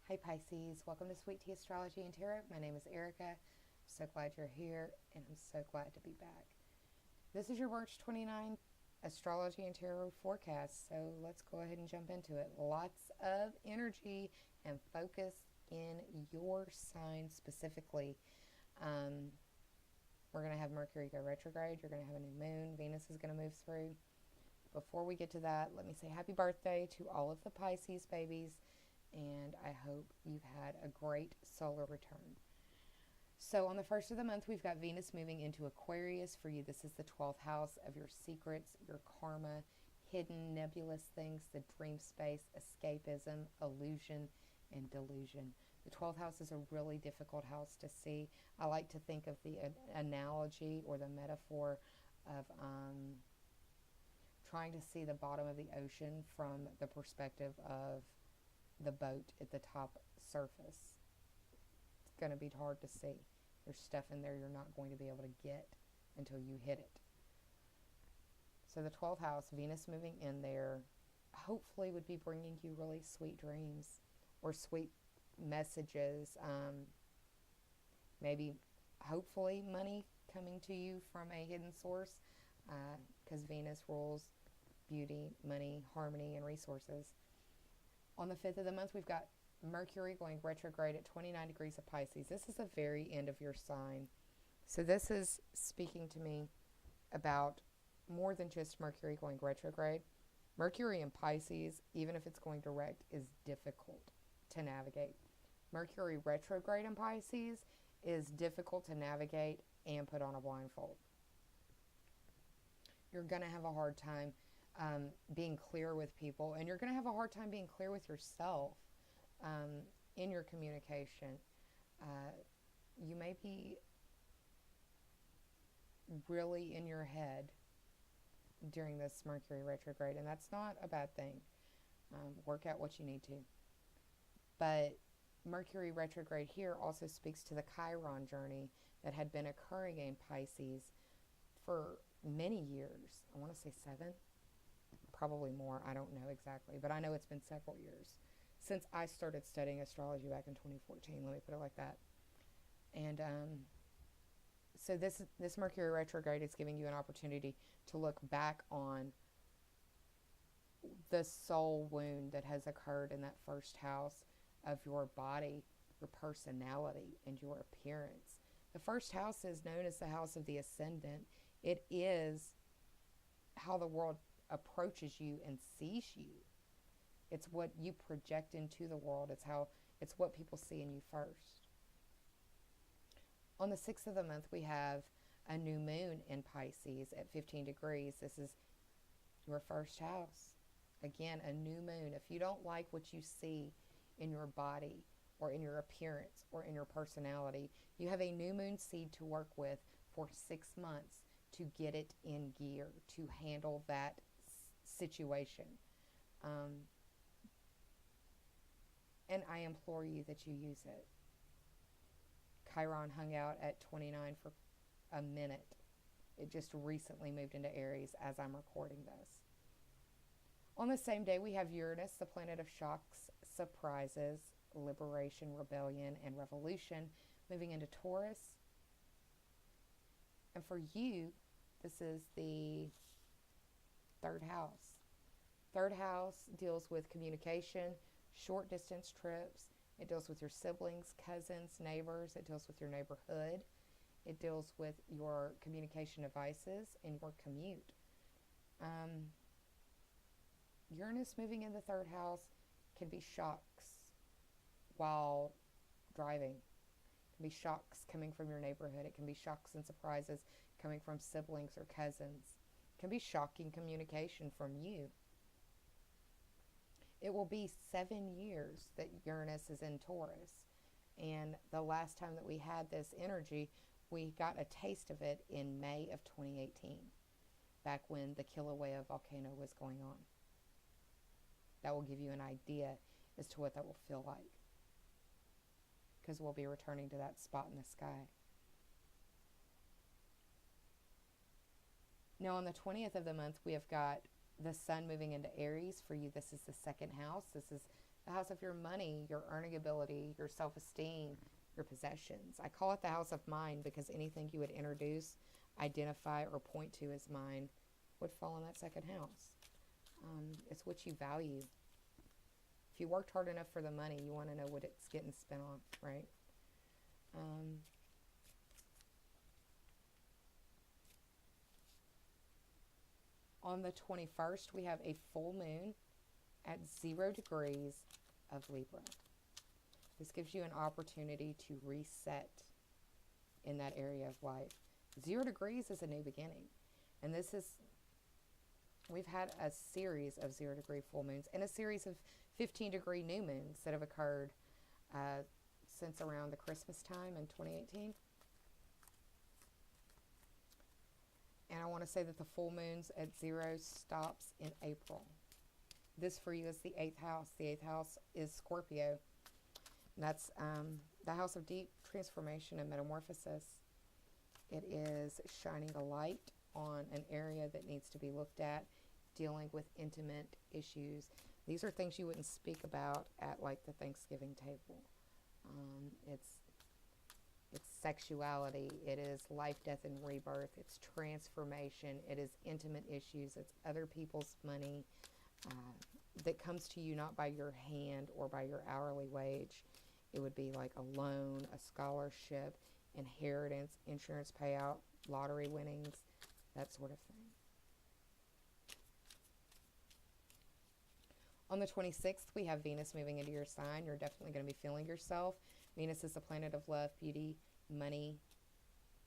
Hi Pisces, welcome to Sweet Tea Astrology and Tarot. My name is Erica. I'm so glad you're here and I'm so glad to be back. This is your March 29th Astrology and Tarot forecast, so let's go ahead and jump into it. Lots of energy and focus in your sign specifically. We're going to have Mercury go retrograde. You're going to have a new moon. Venus is going to move through. Before we get to that, let me say happy birthday to all of the Pisces babies. And I hope you've had a great solar return. So on the first of the month, we've got Venus moving into Aquarius. For you, this is the 12th house of your secrets, your karma, hidden nebulous things, the dream space, escapism, illusion, and delusion. The 12th house is a really difficult house to see. I like to think of the analogy or the metaphor of trying to see the bottom of the ocean from the perspective of the boat at the top surface. It's going to be hard to see. There's stuff in there you're not going to be able to get until you hit it. So the 12th house, Venus moving in there, hopefully would be bringing you really sweet dreams or sweet messages. Maybe, hopefully, money coming to you from a hidden source, because Venus rules beauty, money, harmony, and resources. On the 5th of the month, we've got Mercury going retrograde at 29 degrees of Pisces. This is the very end of your sign. So this is speaking to me about more than just Mercury going retrograde. Mercury in Pisces, even if it's going direct, is difficult to navigate. Mercury retrograde in Pisces is difficult to navigate and put on a blindfold. You're going to have a hard time being clear with people, and you're going to have a hard time being clear with yourself in your communication. You may be really in your head during this Mercury retrograde, and that's not a bad thing. Work out what you need to. But Mercury retrograde here also speaks to the Chiron journey that had been occurring in Pisces for many years. I want to say 7. Probably more, I don't know exactly, but I know it's been several years since I started studying astrology back in 2014, let me put it like that. And so this Mercury retrograde is giving you an opportunity to look back on the soul wound that has occurred in that first house of your body, your personality, and your appearance. The first house is known as the house of the ascendant. It is how the world approaches you and sees you. It's what you project into the world. It's what people see in you first. On the 6th of the month, we have a new moon in Pisces at 15 degrees. This is your first house. Again, a new moon. If you don't like what you see in your body or in your appearance or in your personality, you have a new moon seed to work with for 6 months to get it in gear, to handle that situation. And I implore you that you use it. Chiron hung out at 29 for a minute. It just recently moved into Aries as I'm recording this. On the same day, we have Uranus, the planet of shocks, surprises, liberation, rebellion, and revolution, moving into Taurus. And for you, this is the 3rd house. 3rd house deals with communication, short distance trips. It deals with your siblings, cousins, neighbors. It deals with your neighborhood. It deals with your communication devices and your commute. Uranus moving in the 3rd house can be shocks while driving. It can be shocks coming from your neighborhood. It can be shocks and surprises coming from siblings or cousins. It can be shocking communication from you. It will be 7 years that Uranus is in Taurus. And the last time that we had this energy, we got a taste of it in May of 2018, back when the Kilauea volcano was going on. That will give you an idea as to what that will feel like, because we'll be returning to that spot in the sky. Now on the 20th of the month, we have got the sun moving into Aries. For you, this is the second house. This is the house of your money, your earning ability, your self-esteem, your possessions. I call it the house of mind because anything you would introduce, identify, or point to as mine would fall in that second house. It's what you value. If you worked hard enough for the money, you want to know what it's getting spent on, right? On the 21st, we have a full moon at 0 degrees of Libra. This gives you an opportunity to reset in that area of life. 0 degrees is a new beginning. And this is, we've had a series of 0 degree full moons and a series of 15 degree new moons that have occurred since around the Christmas time in 2018. And I want to say that the full moons at 0 stops in April. This for you is the 8th house. The 8th house is Scorpio. And that's the house of deep transformation and metamorphosis. It is shining a light on an area that needs to be looked at, dealing with intimate issues. These are things you wouldn't speak about at like the Thanksgiving table. It's sexuality. It is life, death, and rebirth. It's transformation. It is intimate issues. It's other people's money that comes to you not by your hand or by your hourly wage. It would be like a loan, a scholarship, inheritance, insurance payout, lottery winnings, that sort of thing. On the 26th, we have Venus moving into your sign. You're definitely going to be feeling yourself. Venus is the planet of love, beauty, money,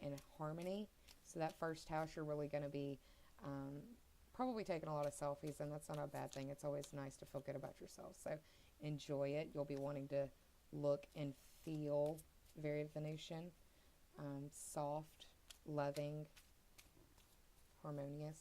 and harmony. So that first house, you're really going to be probably taking a lot of selfies, and that's not a bad thing. It's always nice to feel good about yourself. So enjoy it. You'll be wanting to look and feel very Venusian, soft, loving, harmonious.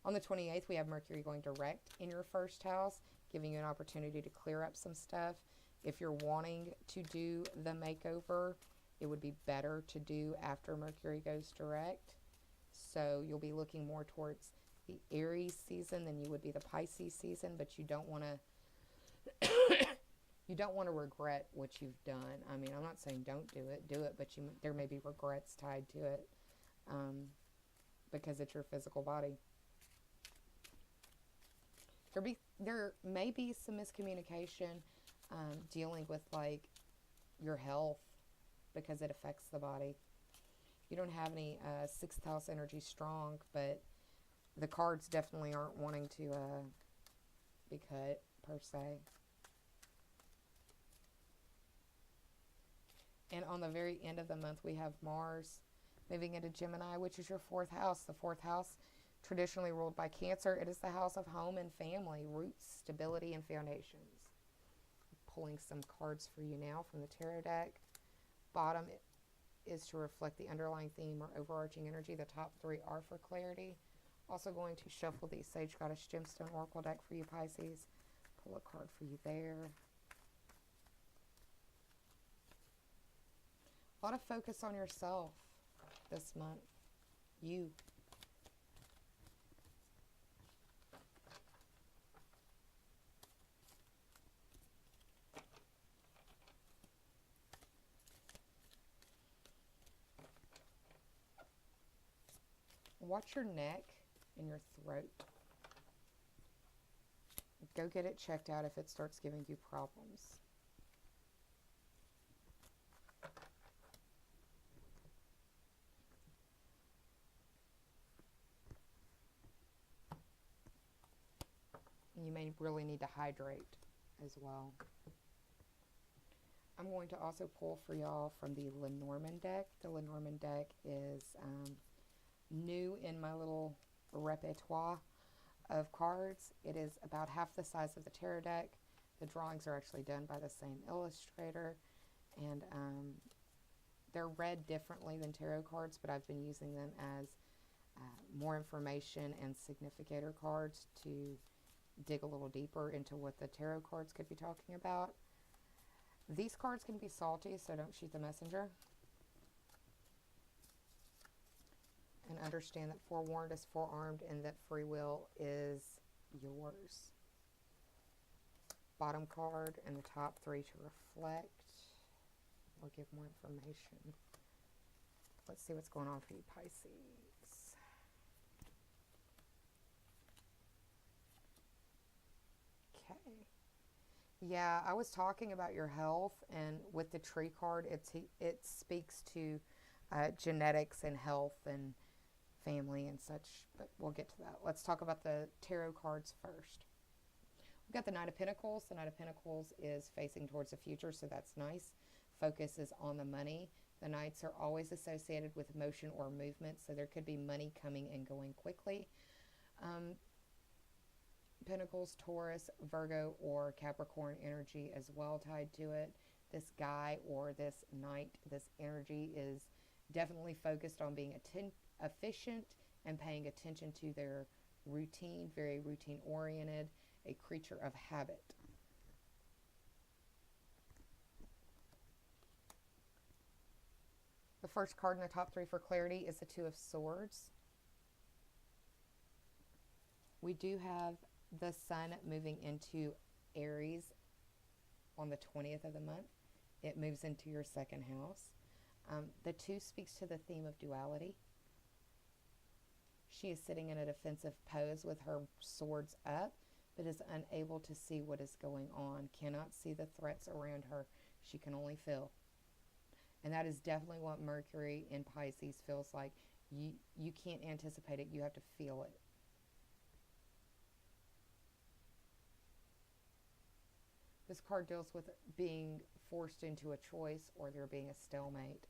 On the 28th, we have Mercury going direct in your first house, giving you an opportunity to clear up some stuff. If you're wanting to do the makeover, it would be better to do after Mercury goes direct. So you'll be looking more towards the Aries season than you would be the Pisces season, but you don't want to you don't want to regret what you've done. I mean, I'm not saying don't do it, but there may be regrets tied to it because it's your physical body. There may be some miscommunication dealing with like your health because it affects the body. You don't have any 6th house energy strong, but the cards definitely aren't wanting to be cut per se. And on the very end of the month, we have Mars moving into Gemini, which is your 4th house. The 4th house, traditionally ruled by Cancer, it is the house of home and family, roots, stability, and foundations. I'm pulling some cards for you now from the tarot deck. Bottom is to reflect the underlying theme or overarching energy. The top 3 are for clarity. Also going to shuffle the Sage Goddess Gemstone Oracle deck for you, Pisces. Pull a card for you there. A lot of focus on yourself this month. You. Watch your neck and your throat. Go get it checked out if it starts giving you problems. You may really need to hydrate as well. I'm going to also pull for y'all from the Lenormand deck. The Lenormand deck is new in my little repertoire of cards. It is about half the size of the tarot deck. The drawings are actually done by the same illustrator, and they're read differently than tarot cards, but I've been using them as more information and significator cards to dig a little deeper into what the tarot cards could be talking about. These cards can be salty, so don't shoot the messenger. And understand that forewarned is forearmed and that free will is yours. Bottom card and the top 3 to reflect or give more information. Let's see what's going on for you, Pisces. Okay. Yeah, I was talking about your health, and with the tree card, it speaks to genetics and health and family and such, but we'll get to that. Let's talk about the tarot cards first. We've got the Knight of Pentacles. The Knight of Pentacles is facing towards the future, so that's nice. Focus is on the money. The Knights are always associated with motion or movement, so there could be money coming and going quickly. Pentacles, Taurus, Virgo, or Capricorn energy as well tied to it. This guy or this Knight, this energy is definitely focused on being efficient and paying attention to their routine, very routine oriented, a creature of habit. The first card in the top 3 for clarity is the Two of Swords. We do have the Sun moving into Aries on the 20th of the month. It moves into your second house. The 2 speaks to the theme of duality. She is sitting in a defensive pose with her swords up, but is unable to see what is going on, cannot see the threats around her. She can only feel. And that is definitely what Mercury in Pisces feels like. You can't anticipate it. You have to feel it. This card deals with being forced into a choice or there being a stalemate.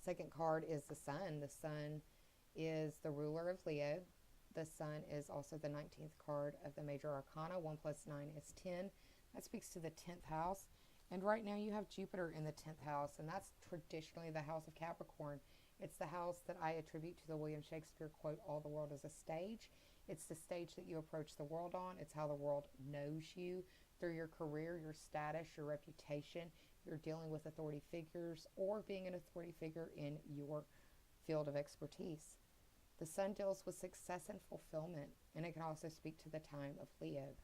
Second card is the Sun. The Sun is the ruler of Leo. The Sun is also the 19th card of the major arcana. 1 plus 9 is 10. That speaks to the 10th house. And right now you have Jupiter in the 10th house, and that's traditionally the house of Capricorn. It's the house that I attribute to the William Shakespeare quote, "All the world is a stage." It's the stage that you approach the world on. It's how the world knows you through your career, your status, your reputation. You're dealing with authority figures or being an authority figure in your field of expertise. The Sun deals with success and fulfillment, and it can also speak to the time of Leo.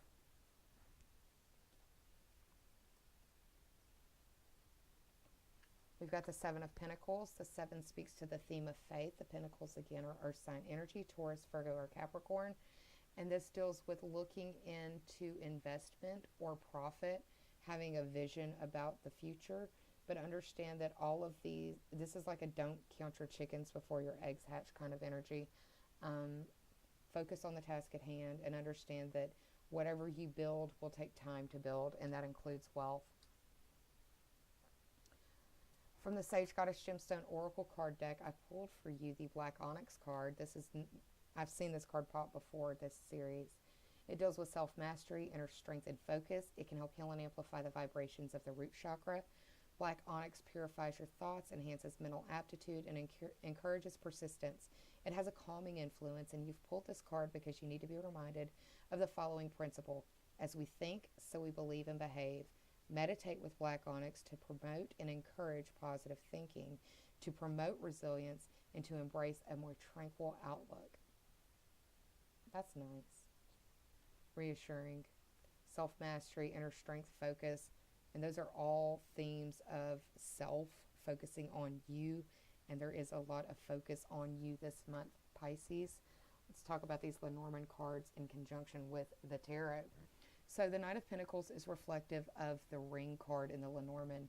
We've got the Seven of Pentacles. The 7 speaks to the theme of faith. The Pentacles, again, are earth sign energy, Taurus, Virgo, or Capricorn. And this deals with looking into investment or profit, having a vision about the future. But understand that all of these, this is like a don't count your chickens before your eggs hatch kind of energy. Focus on the task at hand and understand that whatever you build will take time to build, and that includes wealth. From the Sage Goddess Gemstone Oracle card deck, I pulled for you the Black Onyx card. I've seen this card pop before this series. It deals with self-mastery, inner strength, and focus. It can help heal and amplify the vibrations of the root chakra. Black Onyx purifies your thoughts, enhances mental aptitude, and encourages persistence. It has a calming influence, and you've pulled this card because you need to be reminded of the following principle. As we think, so we believe and behave. Meditate with Black Onyx to promote and encourage positive thinking, to promote resilience, and to embrace a more tranquil outlook. That's nice. Reassuring. Self-mastery, inner strength, focus. And those are all themes of self, focusing on you. And there is a lot of focus on you this month, Pisces. Let's talk about these Lenormand cards in conjunction with the tarot. So the Knight of Pentacles is reflective of the Ring card in the Lenormand.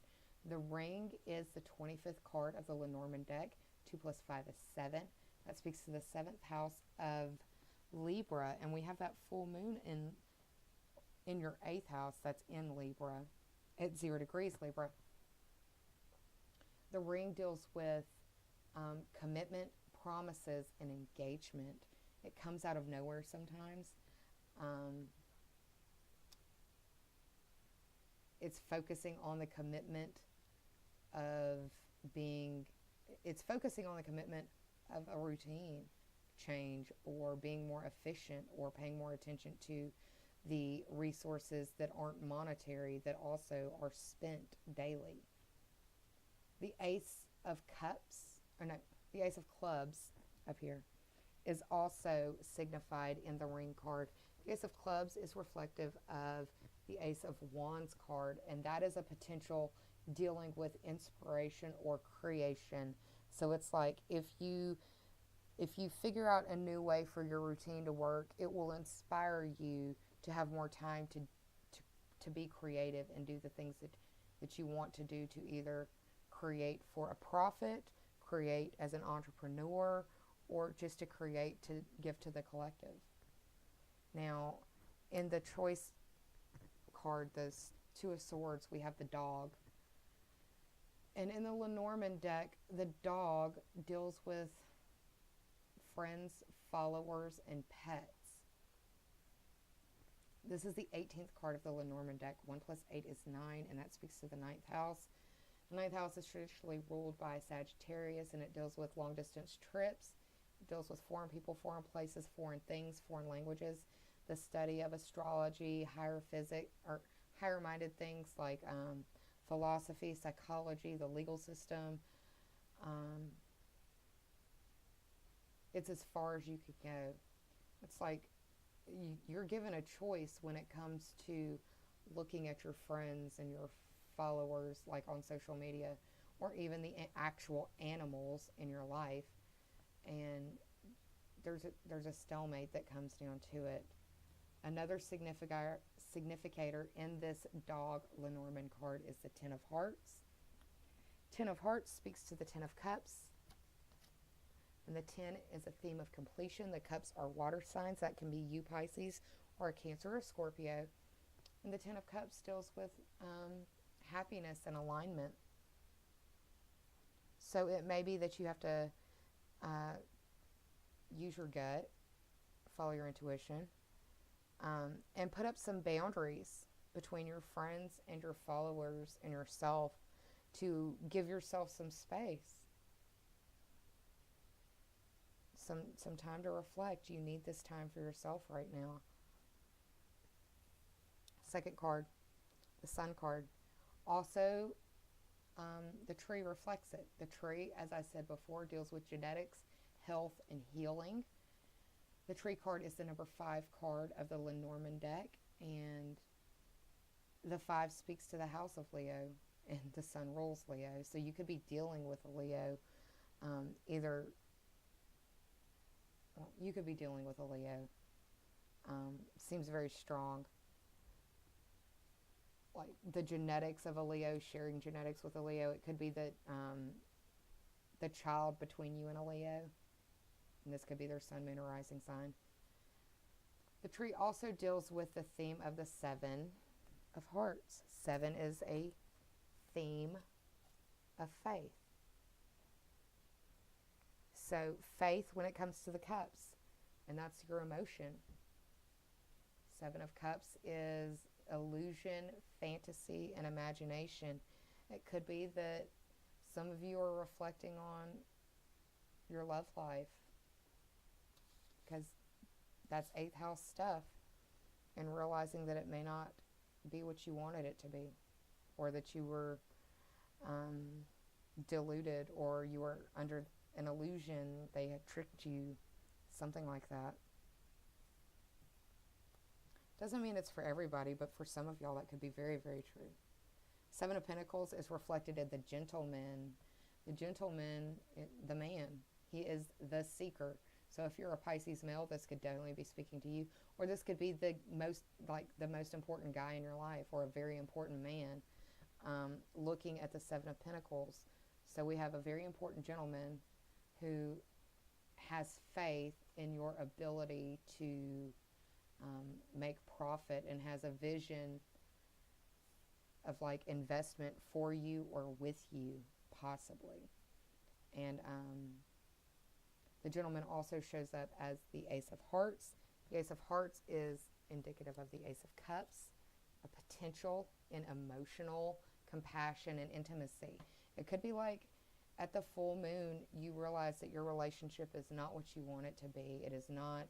The Ring is the 25th card of the Lenormand deck. 2 plus 5 is 7. That speaks to the 7th house of Libra. And we have that full moon in your 8th house that's in Libra at 0 degrees Libra. The Ring deals with commitment, promises, and engagement. It comes out of nowhere sometimes. It's focusing on the commitment of a routine change, or being more efficient, or paying more attention to the resources that aren't monetary, that also are spent daily. The Ace of Cups, or no, the Ace of Clubs up here is also signified in the Ring card. The Ace of Clubs is reflective of the Ace of Wands card, and that is a potential dealing with inspiration or creation. So it's like if you figure out a new way for your routine to work, it will inspire you to have more time to be creative and do the things that you want to do, to either create for a profit, create as an entrepreneur, or just to create to give to the collective. Now, in the choice card, the Two of Swords, we have the dog. And in the Lenormand deck, the dog deals with friends, followers, and pets. This is the 18th card of the Lenormand deck. 1 plus 8 is 9, and that speaks to the 9th house. The 9th house is traditionally ruled by Sagittarius, and it deals with long-distance trips. It deals with foreign people, foreign places, foreign things, foreign languages, the study of astrology, higher physics, or higher-minded things like philosophy, psychology, the legal system. It's as far as you could go. It's like you're given a choice when it comes to looking at your friends and your followers, like on social media, or even the actual animals in your life, and there's a stalemate that comes down to it. Another significator in this dog Lenormand card is the Ten of Hearts. Ten of Hearts speaks to the Ten of Cups, and the 10 is a theme of completion. The cups are water signs. That can be you, Pisces, or a Cancer or Scorpio. And the 10 of Cups deals with happiness and alignment. So it may be that you have to use your gut, follow your intuition, and put up some boundaries between your friends and your followers and yourself to give yourself some space. Some time to reflect. You need this time for yourself right now. Second card, the Sun card. Also, the tree reflects it. The tree, as I said before, deals with genetics, health, and healing. The tree card is the number 5 card of the Lenormand deck, and the 5 speaks to the house of Leo, and the Sun rules Leo. So you could be dealing with a Leo, you could be dealing with a Leo. Seems very strong. Like the genetics of a Leo, sharing genetics with a Leo. It could be that the child between you and a Leo. And this could be their sun, moon, or rising sign. The tree also deals with the theme of the 7 of Hearts. 7 is a theme of faith. So faith when it comes to the cups, and that's your emotion. 7 of Cups is illusion, fantasy, and imagination. It could be that some of you are reflecting on your love life, because that's 8th house stuff, and realizing that it may not be what you wanted it to be, or that you were deluded, or you were under an illusion, they had tricked you, something like that. Doesn't mean it's for everybody, but for some of y'all that could be very, very true. 7 of Pentacles is reflected in the gentleman. The gentleman, the man, he is the seeker. So if you're a Pisces male, this could definitely be speaking to you, or this could be the most important guy in your life, or a very important man, looking at the 7 of Pentacles. So we have a very important gentleman who has faith in your ability to make profit, and has a vision of like investment for you or with you, possibly. And the gentleman also shows up as the Ace of Hearts. The Ace of Hearts is indicative of the Ace of Cups, a potential in emotional compassion and intimacy. It could be like at the full moon, you realize that your relationship is not what you want it to be. It is not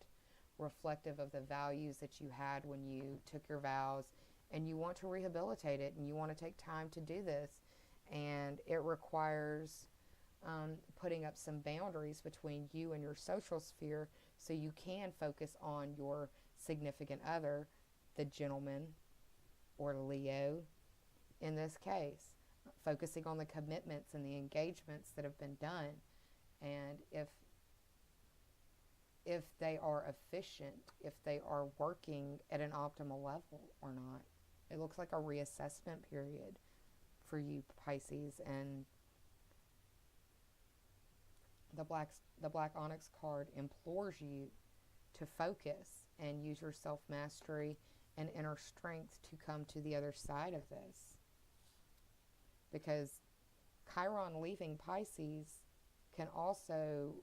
reflective of the values that you had when you took your vows, and you want to rehabilitate it, and you want to take time to do this. and it requires putting up some boundaries between you and your social sphere so you can focus on your significant other, the gentleman or Leo in this case, focusing on the commitments and the engagements that have been done, and if they are efficient, if they are working at an optimal level or not. It looks like a reassessment period for you, Pisces, and the black onyx card implores you to focus and use your self-mastery and inner strength to come to the other side of this. Because Chiron leaving Pisces can also,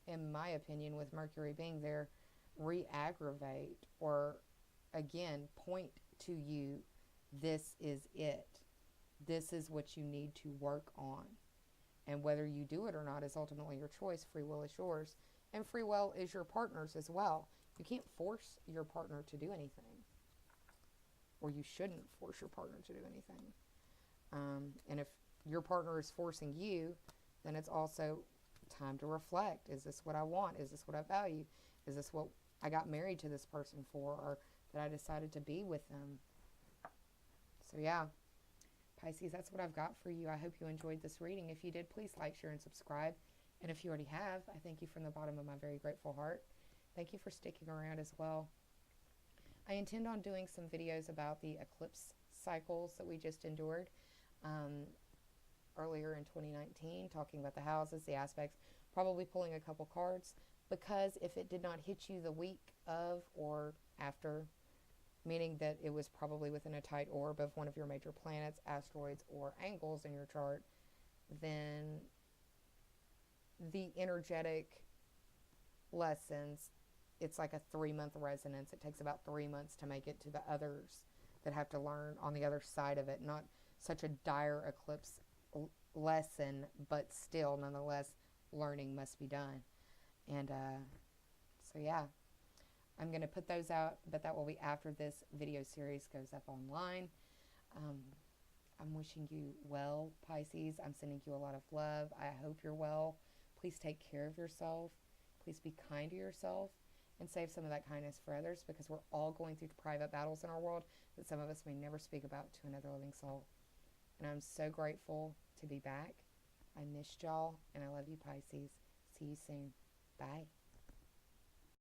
in my opinion, with Mercury being there, re-aggravate or, again, point to you, this is it. This is what you need to work on. And whether you do it or not is ultimately your choice. Free will is yours. And free will is your partner's as well. You can't force your partner to do anything. Or you shouldn't force your partner to do anything. And if your partner is forcing you, then it's also time to reflect. Is this what I want? Is this what I value? Is this what I got married to this person for? Or that I decided to be with them? So yeah, Pisces, that's what I've got for you. I hope you enjoyed this reading. If you did, please like, share, and subscribe. And if you already have, I thank you from the bottom of my very grateful heart. Thank you for sticking around as well. I intend on doing some videos about the eclipse cycles that we just endured earlier in 2019, talking about the houses, the aspects, probably pulling a couple cards, because if it did not hit you the week of or after, meaning that it was probably within a tight orb of one of your major planets, asteroids, or angles in your chart, then the energetic lessons, it's like a 3-month resonance. It takes about 3 months to make it to the others that have to learn on the other side of it. Not such a dire eclipse lesson, but still, nonetheless, learning must be done. And so, yeah, I'm going to put those out, but that will be after this video series goes up online. I'm wishing you well, Pisces. I'm sending you a lot of love. I hope you're well. Please take care of yourself. Please be kind to yourself and save some of that kindness for others, because we're all going through private battles in our world that some of us may never speak about to another living soul. And I'm so grateful to be back. I missed y'all, and I love you, Pisces. See you soon. Bye.